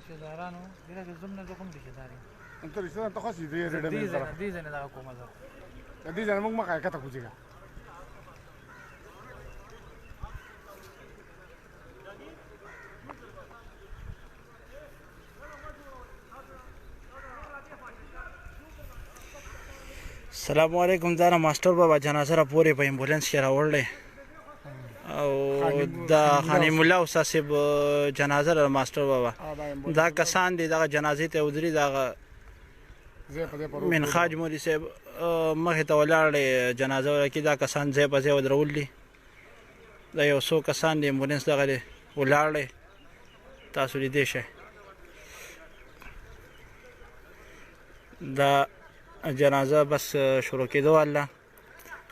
رشتہ دارانو دغه زمونه زه کوم رشتہ دار یم انت رشتہ دار ته خو دې دې ځنه دا کومه ده دې ځنه موږ مخه کته کوځيګا السلام علیکم دا ماستر بابا جنازه را پورې په امبولانس کې راوړل او دا خاني مولا استاد صاحب جنازه را ماستر بابا دا کسان دي دا جنازې ته ودري دا من خاج مولوی صاحب مخه ته ولاړ جنازه کې دا کسان ځای په ځای ودرول دي دا یو څو کسان دي امبولانس دغه ولاړ تاسو لیدئ شئ دا جنازه بس شروع کېدو الله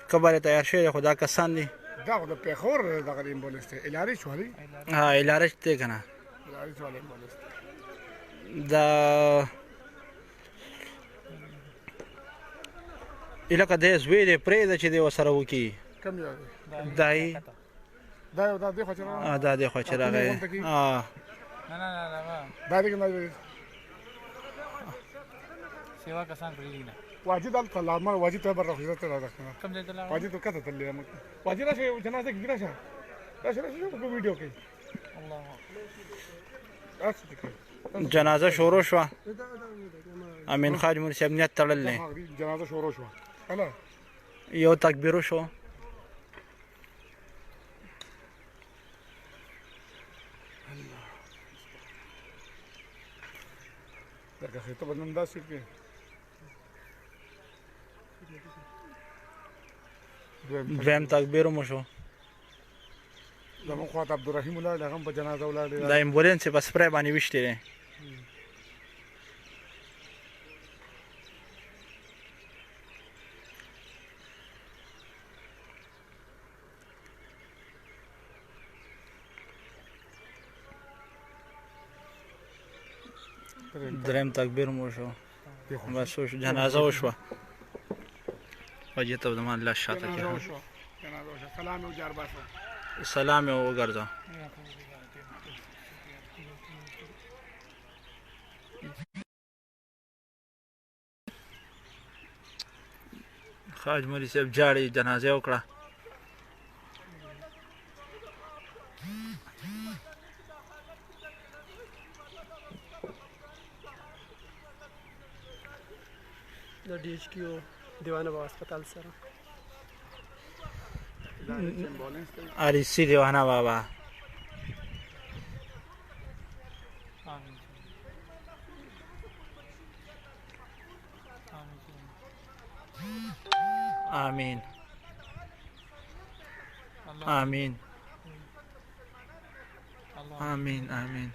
قبر تیار شوی خدا کسان دي دا خو د پیښور دغه امبولانس ته الاري شو دی ها الاري ته کنه الاري شو امبولانس دا الکه د زوی د پرې د چې د وسره وکی کم یو دای دا د خو چر دا د خو چر راغی نه دا دې نه سیوا کسان پرې نه واجد الطلاب واجد ته بر راځي ته راځه کم ځای ته لاړ واجد کته تللی یم واجد راشه جنازه کې راشه راشه په ویډیو کې الله اکبر جنازه شروع شو امین خاج مولوی صاحب نیت تړل نه جنازه شروع شو هلا یو تکبیر شو دا که ته بدن داسې کې دویم تکبیر مو شو زموږ خواته عبدالرحیم ولاړ هغه په جنازه ولاړ دا امبولانس په سپری باندې وشتي دی دریم تکبیر مو شو بس جنازه وشوه وجه ته د الله شاته کې سلام او جار باسه سلام یې وګرځه خاج مولوی صاحب جاړي جنازه وکړه د ډي ایچ کیو دیوانه بابا هسپتال سره आरिसी دیوانه بابا آمین آمین آمین آمین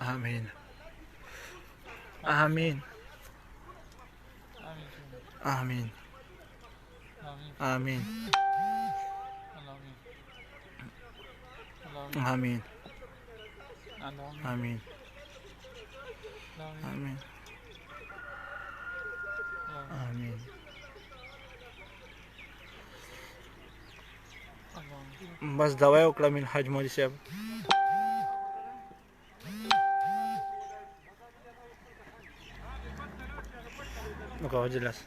آمين آمين آمين آمين آمين آمين آمين آمين بس دوا وکړه من حاج مولوی صاحب وجلس